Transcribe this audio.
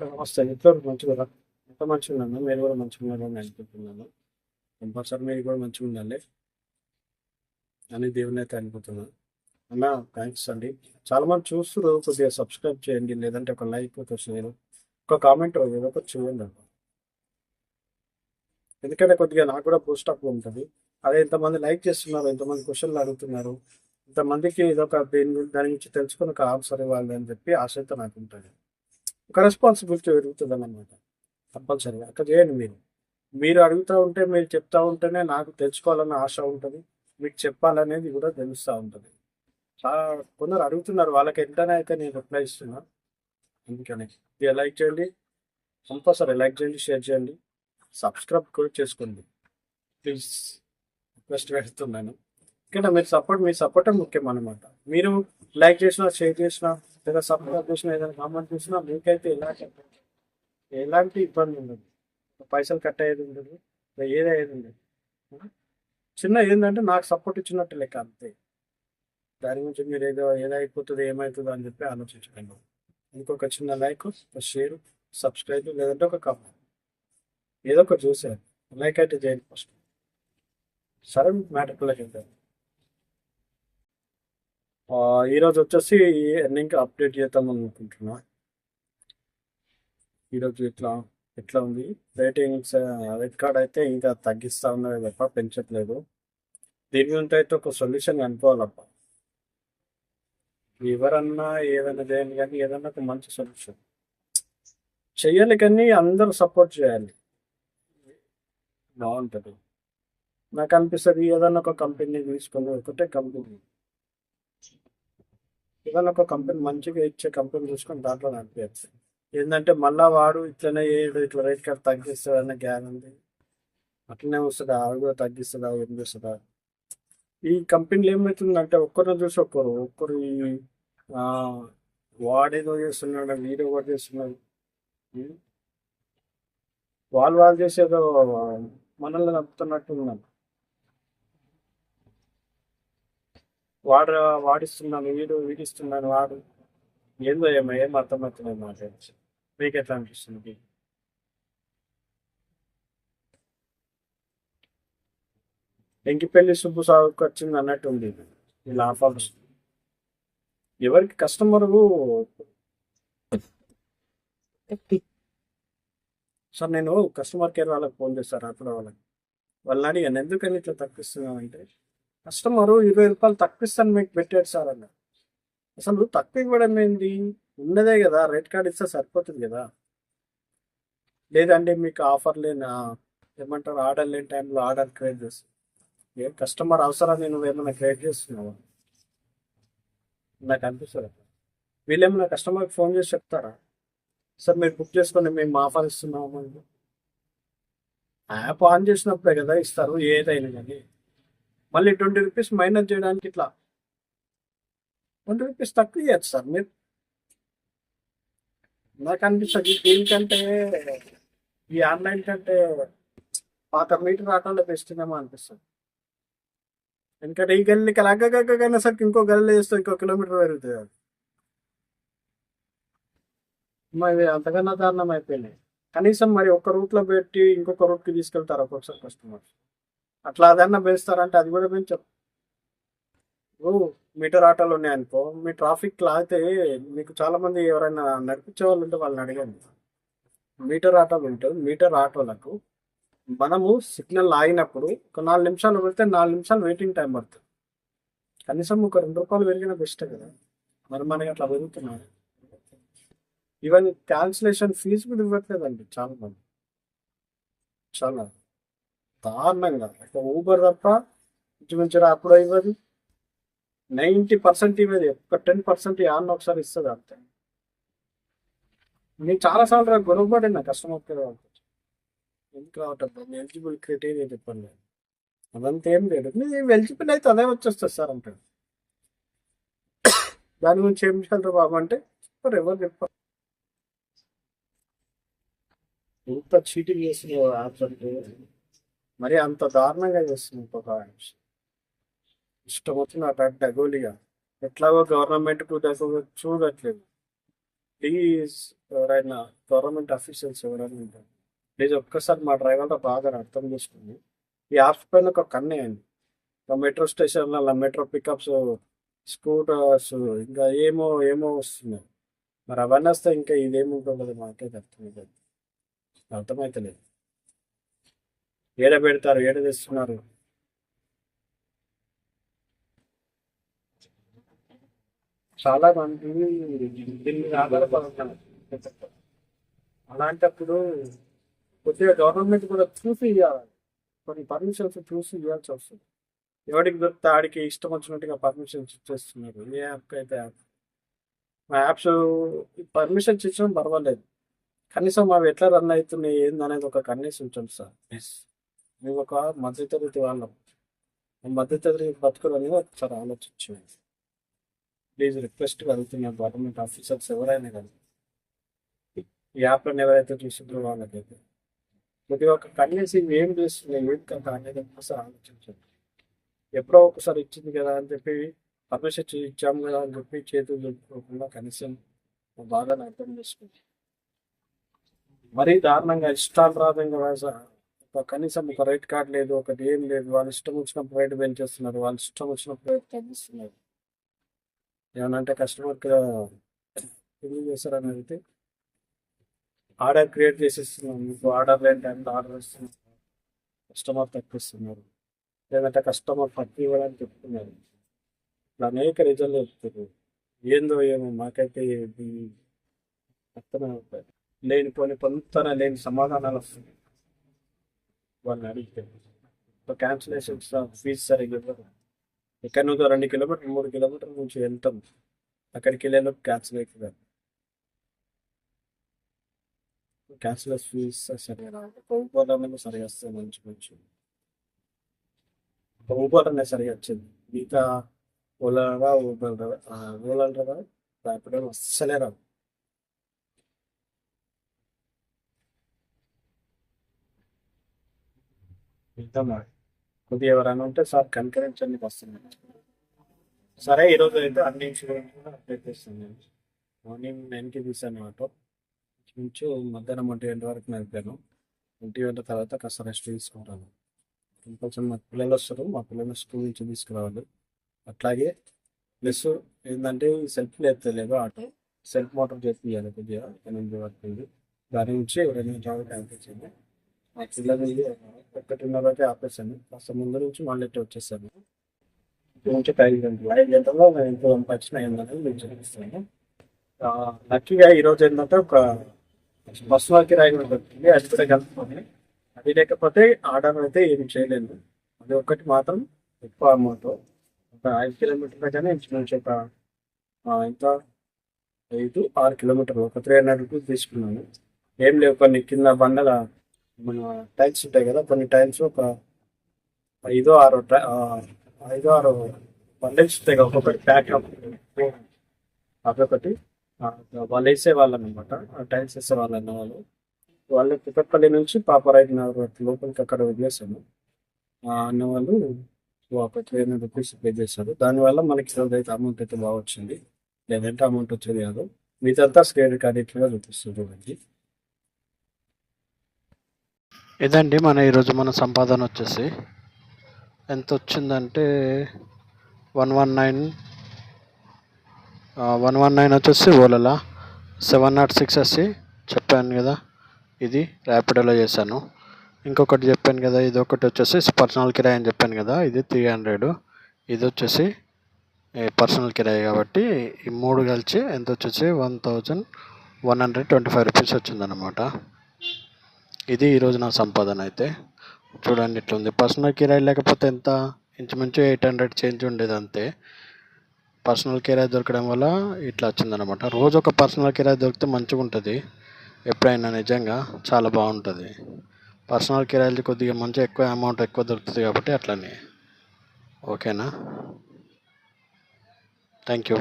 నమస్తే. ఇంట్లో మంచిగుర్రా? ఎంత మంచిగున్నాను. మీరు కూడా మంచిగున్నారని అనుకుంటున్నాను. కంపల్సరీ మీరు కూడా మంచిగుండాలి అని దేవుని అయితే అనుకుంటున్నాను. అన్న, థ్యాంక్స్ అండి. చాలా మంది చూస్తున్నారు. కొద్దిగా సబ్స్క్రైబ్ చేయండి, లేదంటే ఒక లైక్, ఒక షేర్, ఒక కామెంట్ ఏదో ఒకటి చేయండి అన్న. ఎందుకంటే కొద్దిగా నాకు కూడా బూస్ట్ అప్ ఉంటుంది. అదే ఇంతమంది లైక్ చేస్తున్నారు, ఇంతమంది క్వశ్చన్లు అడుగుతున్నారు, ఇంతమందికి ఏదో ఒక దాని గురించి తెలుసుకుని ఒక ఆన్సర్ ఇవ్వాలి అని చెప్పి ఆశ అయితే నాకు ఉంటుంది. ఒక రెస్పాన్సిబిలిటీ పెరుగుతుంది అన్నమాట. కంపల్సరీగా అట్లా చేయండి మీరు. మీరు అడుగుతూ ఉంటే, మీరు చెప్తా ఉంటేనే నాకు తెలుసుకోవాలన్న ఆశ ఉంటుంది. మీకు చెప్పాలనేది కూడా తెలుస్తూ ఉంటుంది. చాలా కొందరు అడుగుతున్నారు, వాళ్ళకి వెంటనే అయితే నేను రిప్లై ఇస్తున్నా. అందుకని ఇక లైక్ చేయండి, కంపల్సరీ లైక్ చేయండి, షేర్ చేయండి, సబ్స్క్రైబ్ కూడా చేసుకోండి ప్లీజ్. రిక్వెస్ట్ పెడుతున్నాను. ఎందుకంటే మీ సపోర్టే ముఖ్యం అనమాట. మీరు లైక్ చేసినా, షేర్ చేసినా, లేదా సబ్స్క్రైబ్ చేసినా, ఏదైనా కామెంట్ చేసినా మీకైతే ఎలాంటి ఇబ్బంది ఉండదు. పైసలు కట్ అయ్యేది ఉండదు, ఏదయ్యేది ఉండదు. చిన్న ఏంటంటే నాకు సపోర్ట్ ఇచ్చినట్టు లెక్క, అంతే. దాని గురించి మీరు ఏదైపోతుంది, ఏమవుతుందో అని చెప్పి ఆలోచించకండి. ఇంకొక చిన్న లైక్, ఒక షేర్, సబ్స్క్రైబ్, లేదంటే ఒక కామెంట్, ఏదో ఒకటి చూసారు. లైక్ అయితే చేయండి ఫస్ట్. సరే, మ్యాటర్లోకి వెళ్తాను. ఈరోజు వచ్చేసి ఎర్నింగ్ అప్డేట్ చేద్దాం అనుకుంటున్నా. ఈరోజు ఎట్లా ఉంది రేటింగ్స్? రెడ్ కార్డ్ అయితే ఇంకా తగ్గిస్తా ఉన్నది తప్ప పెంచట్లేదు. దీని గురించి అయితే ఒక సొల్యూషన్ అనుకోవాలప్ప. ఎవరన్నా ఏదైనా చేయండి, కానీ ఏదన్నా ఒక మంచి సొల్యూషన్ చెయ్యాలి, కానీ అందరూ సపోర్ట్ చేయాలి, బాగుంటుంది. నాకు అనిపిస్తుంది ఏదన్నా ఒక కంపెనీ తీసుకొని, ఒకటే కంపెనీ, ఏదన్నా ఒక కంపెనీ మంచిగా ఇచ్చే కంపెనీ చూసుకొని దాంట్లో నడిపేయచ్చు. ఏంటంటే మళ్ళా వాడు ఇట్లనే ఇట్లా రేట్ కార్డ్ తగ్గిస్తుందన్న గ్యారంటీ అట్లనే వస్తుందా? ఆవిడ కూడా తగ్గిస్తుందా? ఏం చేస్తుందా? ఈ కంపెనీలు ఏమవుతుందంటే ఒక్కరిని చూసి ఒక్కరు ఆ, వాడేదో చేస్తున్నాడు, వీడో ఒకటి చేస్తున్నాడు. ఉం? వాళ్ళు చేసేదో మనల్ని నమ్ముతున్నట్టు ఉన్నాను. వాడు వాడిస్తున్నాను, వీడిస్తున్నాను, వాడు ఏందో ఏం అర్థమవుతున్నాయి మాట. మీకు ఎట్లా అనిపిస్తుంది? ఎంకిపల్లి సుబ్బు సాగుకు వచ్చింది అన్నట్టు ఉంది ఇలా ఆఫర్స్. ఎవరికి కస్టమర్ సార్, నేను కస్టమర్ కేర్ వాళ్ళకి ఫోన్ చేస్తాను, అప్పుడు వాళ్ళని అడిగాను ఎందుకని ఇట్లా తగ్గిస్తున్నామంటే, కస్టమరు 20 రూపాయలు తక్కువిస్తాను మీకు పెట్టాడు సార్ అన్న. అసలు తక్కువ ఇవ్వడం ఏంటి? ఉన్నదే కదా, రేట్ కార్డ్ ఇస్తే సరిపోతుంది కదా. లేదంటే మీకు ఆఫర్ లేనా, ఏమంటారు, ఆర్డర్ లేని టైంలో ఆర్డర్ క్రియేట్ చేస్తాను. ఏ కస్టమర్ అవసరాన్ని నువ్వు ఏమైనా క్రియేట్ చేస్తున్నావా? నాకు అనిపిస్తుంది. వీళ్ళేమైనా కస్టమర్కి ఫోన్ చేసి చెప్తారా, సార్ మీరు బుక్ చేసుకొని మేము ఆఫర్ ఇస్తున్నాము? యాప్ ఆన్ చేసినప్పుడే కదా ఇస్తారు ఏదైనా కానీ. మళ్ళీ 20 రూపీస్ మైనస్ చేయడానికి ఇట్లా 20 రూపీస్ తక్కువ ఇవ్వచ్చు సార్ మీరు. నాకు అనిపిస్తుంది దీనికంటే, ఈ ఆన్లైన్ కంటే పాత మీటర్ ఆటోలో బెస్ట్ ఏమో అనిపిస్తుంది. ఎందుకంటే ఈ గల్లీకి అగ్గగైనా సరికి ఇంకో గల్లీలో వేస్తే ఇంకో కిలోమీటర్ పెరుగుతుంది అది. మరి అంతకన్నా దారుణం అయిపోయినాయి. కనీసం మరి ఒక రూట్లో పెట్టి ఇంకొక రూట్కి తీసుకెళ్తారు ఒక్కొక్కసారి కస్టమర్స్. అట్లా అదన్నా పెంచుతారంటే అది కూడా పెంచారు. ఓ, మీటర్ ఆటోలు ఉన్నాయనుకో, మీ ట్రాఫిక్ లాగితే మీకు చాలా మంది ఎవరైనా నడిపించే వాళ్ళు ఉంటే వాళ్ళని అడగండి. మీటర్ ఆటోలు ఉంటాయి, మీటర్ ఆటోలకు మనము సిగ్నల్ ఆగినప్పుడు ఒక 4 నిమిషాలు పెడితే 4 నిమిషాలు వెయిటింగ్ టైం పడుతుంది. కనీసం ఒక 2 రూపాయలు పెరిగిన బెస్ట్ కదా. మరి మనకి అట్లా పెరుగుతున్నాయి. ఈవెన్ క్యాన్సిలేషన్ ఫీజు కూడా ఇవ్వట్లేదండి చాలా మంది. చాలా దారుణంగా. ఒక ఊబర్ తప్ప ఇంచుమించు అప్పుడు ఇవ్వదు. 90% ఇవ్వదు. ఒక 10% యాన్న ఒకసారి ఇస్తుంది అంతే. నేను చాలాసార్లు గొడవపడినా కస్టమర్ కేర్ వాళ్ళకి. ఎందుకు రావట్లేదు, ఎలిజిబుల్ క్రైటీరియా చెప్పండి. అదంతా ఏం లేదు, మీరు ఎలిజిబుల్ అయితే అదే వచ్చేస్తుంది సార్ అంటాడు. దాని గురించి ఏం చేయాలి బాబు అంటే చెప్పరు, ఎవరు చెప్పారు. ఎంత చీటింగ్ చేస్తున్నావు యాప్స్ అంటే, మరి అంత దారుణంగా చేస్తుంది ఒక యాప్స్. ఇష్టం వచ్చిన డగోలిగా. ఎట్లాగో గవర్నమెంట్కు చూడట్లేదు. ప్లీజ్ ఎవరైనా గవర్నమెంట్ అఫీషియల్స్ ఎవరైనా ఉంటారు, ప్లీజ్ ఒక్కసారి మా డ్రైవర్లో బాగా అర్థం చేసుకోండి. ఈ యాప్స్ పైన ఒక కన్నేయండి. మెట్రో స్టేషన్ల మెట్రో పికప్స్, స్కూటర్స్, ఇంకా ఏమో ఏమో వస్తున్నాయి. మరి అవన్నీ వస్తే ఇంకా ఇదేముంటుందో మాకైతే అర్థమైతలేదు. ఏడ పెడతారు, ఏడ తెస్తున్నారు. చాలా మంది దీని మీద ఆధారపడుతున్నారు. అలాంటప్పుడు కొద్దిగా గవర్నమెంట్ కూడా చూసి ఇవ్వాలి, కొన్ని పర్మిషన్స్ చూసి ఇవ్వాల్సి వస్తుంది. ఎవడికి దొరికితే ఆడికి ఇష్టం వచ్చినట్టుగా పర్మిషన్స్ ఇచ్చేస్తున్నారు. ఏ యాప్కి అయితే యాప్. మా యాప్స్ పర్మిషన్స్ ఇచ్చడం పర్వాలేదు, కనీసం అవి ఎట్లా రన్ అవుతున్నాయి ఏందనేది ఒక కనీసం ఉంచండి సార్ ప్లీజ్. మేము ఒక మధ్యతరగతి వాళ్ళం, మధ్యతరగతి బతుకులని ఒకసారి ఆలోచించండి ప్లీజ్. రిక్వెస్ట్గా అడుగుతున్నాం గవర్నమెంట్ ఆఫీసర్స్ ఎవరైనా కానీ, ఈ యాప్లను ఎవరైతే చూసిందో వాళ్ళకైతే కొద్దిగా ఒక కనీసం ఇవి ఏం చేస్తున్నాయి ఏం కదా అనేది ఒకసారి ఆలోచించండి. ఎప్పుడో ఒకసారి ఇచ్చింది కదా అని చెప్పి పర్మిషన్ ఇచ్చాము కదా అని చెప్పి చేతులు చెప్పుకోకుండా కనీసం బాగా అర్థం చేసుకోండి. మరీ దారుణంగా ఇష్టానురాధంగా కనీసం ఒక రైట్ కార్డ్ లేదు, ఒకటి ఏం లేదు. వాళ్ళు ఇష్టం వచ్చినప్పుడు రైట్ పెంచేస్తున్నారు, వాళ్ళు ఇష్టం వచ్చినప్పుడు రైట్ తగ్గిస్తున్నారు. ఏమనంటే కస్టమర్కి ఎందుకు చేస్తారని అడిగితే ఆర్డర్ క్రియేట్ చేసేస్తున్నాం, మీకు ఆర్డర్ లేని టైంలో ఆర్డర్ ఇస్తున్నారు, కస్టమర్ తగ్గిస్తున్నారు, లేదంటే కస్టమర్ పట్టి ఇవ్వడానికి చెప్తున్నారు. ఇట్లా అనేక రీజన్లు చెప్తారు. ఏందో ఏమో మాకైతే అర్థమే అవుతాయి. లేనిపోని పొందుతాన లేని సమాధానాలు వస్తున్నాయి వాళ్ళని అడిగితే. క్యాన్సిలేషన్స్ ఫీజు సరిగ్గా ఇవ్వరు. ఎక్కడి నుంచో 2 కిలోమీటర్లు 3 కిలోమీటర్ల నుంచి వెళ్తాం, అక్కడికి వెళ్ళేలోపు క్యాన్సిల్ అవుతుంది. క్యాన్సిలర్ ఫీజ్ సరిగా రాదు. ఊబర్ అనేది సరిగా వస్తుంది, మంచి మంచి ఊబర్ అనేది సరిగా వచ్చింది. మిగతా ఓలా ఊబర్ ఓలా రా ర్యాపిడో అస్సలే రావు. మిగతా కొద్దిగా ఎవరైనా ఉంటే సార్ కన్కరెన్స్ వస్తుంది. సరే ఈరోజు అయితే అన్ని ఇన్సూరెన్స్ కూడా అప్డేట్ చేస్తాను. నేను మార్నింగ్ 9కి తీసాను ఆటో, నుంచి మధ్యాహ్నం 1 వరకు నడిపాను. 1 తర్వాత కాస్త రెస్ట్ తీసుకుంటాను. కొంచెం మా పిల్లలు వస్తారు, మా పిల్లలు స్కూల్ నుంచి తీసుకురావాలి. అట్లాగే ప్లస్ ఏంటంటే సెల్ఫ్ లేపుతలేదు ఆటో, సెల్ఫ్ మోటార్ చేయాలి కొద్దిగా 8 వరకు ఉంది. దాని నుంచి 2 నిమిషాలు ఆపేసాను. మా పిల్లలు 1:30 ఆపేసాను. కాస్త ముందు నుంచి మళ్ళీ వచ్చేసాను. నుంచి 5 గంటల్లో నేను ఎంత పంపించిన ఏంటనేది నేను చూపిస్తాను. లక్కీగా ఈరోజు ఏంటంటే ఒక బస్సు కిరాయి దొరికింది, అది కూడా కలుపుకొని. అది లేకపోతే ఆర్డర్ అయితే ఏం చేయలేదు. అది ఒక్కటి మాత్రం ఎక్కువ అమౌంట్, ఒక 5 కిలోమీటర్ల కానీ ఇంచుమించు ఒక ఎంత 5-6 కిలోమీటర్లు, ఒక 300 రూపీస్ తీసుకున్నాను. ఏం లేవు, కొన్ని కింద బండల మన టైల్స్ ఉంటాయి కదా, కొన్ని టైల్స్ ఒక 5-6 బండల్స్ ఉంటాయి కదా, ఒక్కొక్కటి ప్యాక్ అదొకటి. వాళ్ళు వేసేవాళ్ళని అనమాట, టైల్స్ వేసేవాళ్ళు అన్న వాళ్ళు కుక్కట్పల్లి నుంచి పాపరాయి లోపలికి అక్కడ వదిలేసాను. అన్న వాళ్ళు ఒక 300 రూపీస్ పే చేశారు. దానివల్ల మనకి అయితే అమౌంట్ అయితే బాగా వచ్చింది, లేదంటే అమౌంట్ వచ్చేది కాదు. మీదంతా స్క్రీన్ రికార్డింగ్గా చూపిస్తుంది చూడండి. ఇదండి ఈరోజు మన సంపాదన వచ్చేసి ఎంత వచ్చిందంటే 119 వచ్చేసి ఓలాలా, 706 వచ్చి చెప్పాను కదా, ఇది ర్యాపిడోలో చేశాను. ఇంకొకటి చెప్పాను కదా, ఇది ఒకటి వచ్చేసి పర్సనల్ కిరాయి అని చెప్పాను కదా, ఇది 300. ఇది వచ్చేసి పర్సనల్ కిరాయి కాబట్టి ఈ 3 కలిసి ఎంత వచ్చేసి 1125 రూపీస్ వచ్చిందనమాట. ఇది ఈరోజు నా సంపాదన అయితే. చూడండి ఇట్లుంది. పర్సనల్ కిరాయి లేకపోతే ఎంత, ఇంచుమించు 800 చేంజ్ ఉండేది అంతే. పర్సనల్ కిరాయి దొరకడం వల్ల ఇట్లా వచ్చిందనమాట. రోజు ఒక పర్సనల్ కిరాయి దొరికితే మంచిగా ఉంటుంది ఎప్పుడైనా, నిజంగా చాలా బాగుంటుంది. పర్సనల్ కిరాయిలు కొద్దిగా మంచిగా ఎక్కువ అమౌంట్ ఎక్కువ దొరుకుతుంది కాబట్టి అట్లనే. ఓకేనా, థ్యాంక్ యూ.